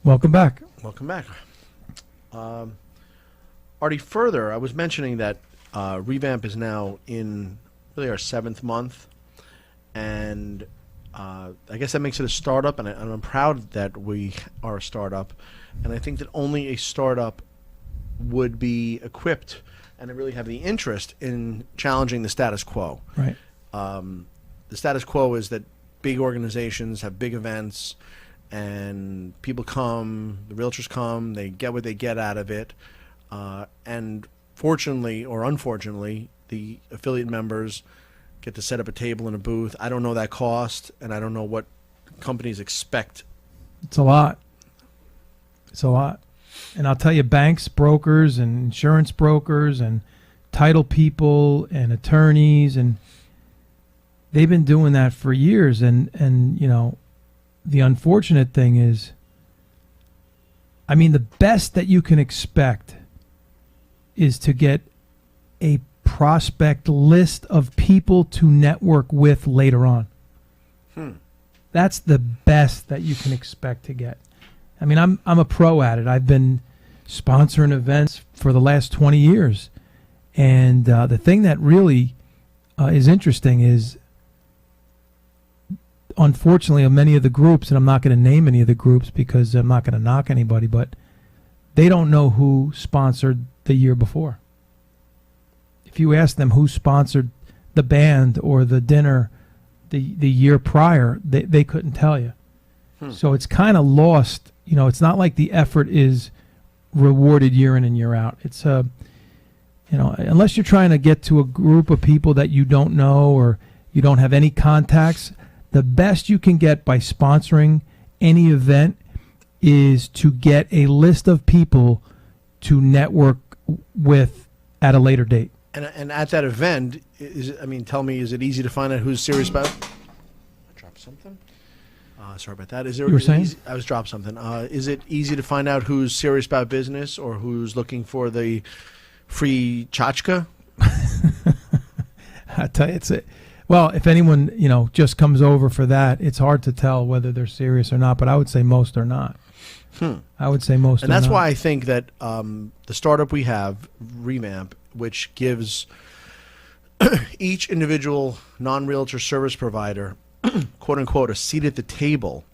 Welcome back. Welcome back. Already further, I was mentioning that REVamp is now in really our 7th month, and I guess that makes it a startup, and I'm proud that we are a startup, and I think that only a startup would be equipped and really have the interest in challenging the status quo. Right. The status quo is that big organizations have big events, and people come, the realtors come, they get what they get out of it, and fortunately or unfortunately, the affiliate members get to set up a table in a booth. I don't know that cost, and I don't know what companies expect. It's a lot. It's a lot. And I'll tell you, banks, brokers, and insurance brokers, and title people, and attorneys, and they've been doing that for years. And you know, the unfortunate thing is, I mean, the best that you can expect is to get a prospect list of people to network with later on. That's the best that you can expect to get. I mean, I'm a pro at it. I've been sponsoring events for the last 20 years. And the thing that really is interesting is, unfortunately, many of the groups, and I'm not going to name any of the groups because I'm not going to knock anybody, but they don't know who sponsored the year before. If you ask them who sponsored the band or the dinner the year prior, they couldn't tell you. So it's kind of lost. You know, it's not like the effort is rewarded year in and year out. It's you know, unless you're trying to get to a group of people that you don't know or you don't have any contacts, the best you can get by sponsoring any event is to get a list of people to network with at a later date. And at that event, tell me, is it easy to find out who's serious about? I dropped something. Sorry about that. You were saying? I was dropped something. Is it easy to find out who's serious about business or who's looking for the free tchotchke? I tell you, well, if anyone, you know, just comes over for that, it's hard to tell whether they're serious or not, but I would say most are not. I would say most are not. And that's why I think that the startup we have, REVamp, which gives each individual non-realtor service provider, quote unquote, a seat at the table,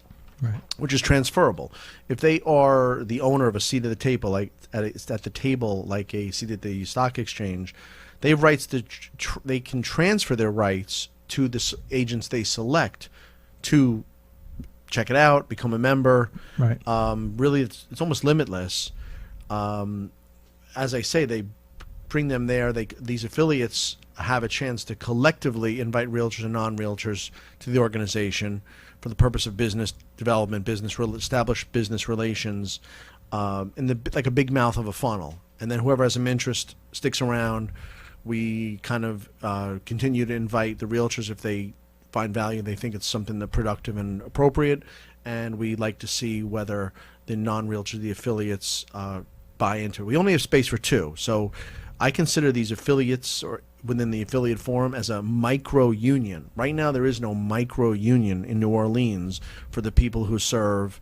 right, which is transferable. If they are the owner of a seat at the table, like at the table, like a seat at the stock exchange, they have rights to. They can transfer their rights to the agents they select to check it out, become a member. Right. Really, it's almost limitless. As I say, they bring them there. These affiliates have a chance to collectively invite realtors and non-realtors to the organization for the purpose of business development, establish business relations, like a big mouth of a funnel. And then whoever has some interest sticks around. We kind of continue to invite the realtors if they find value, they think it's something that productive and appropriate, and we like to see whether the non-realtors, the affiliates, buy into it. We only have space for 2, so I consider these affiliates or within the affiliate forum as a micro union. Right now there is no micro union in New Orleans for the people who serve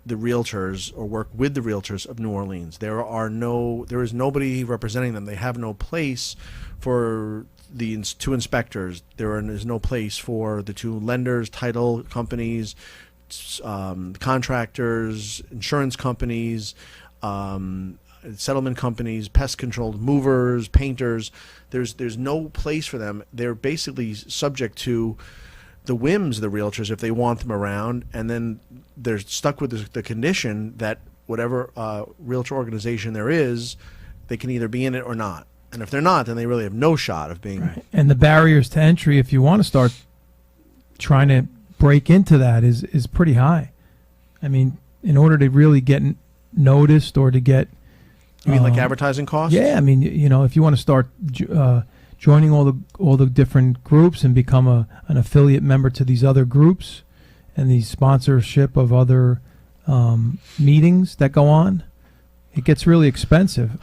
the realtors or work with the realtors of New Orleans. There is nobody representing them. They have no place for the 2 inspectors. There is no place for the 2 lenders, title companies, contractors, insurance companies, settlement companies, pest control, movers, painters. There's no place for them. They're basically subject to the whims of the realtors if they want them around, and then they're stuck with the condition that whatever realtor organization there is, they can either be in it or not. And if they're not, then they really have no shot of being. Right. And the barriers to entry, if you want to start trying to break into that, is pretty high. I mean, in order to really get noticed or to get... You mean like advertising costs? Yeah, I mean, you know, if you want to start joining all the different groups and become an affiliate member to these other groups and the sponsorship of other meetings that go on, it gets really expensive.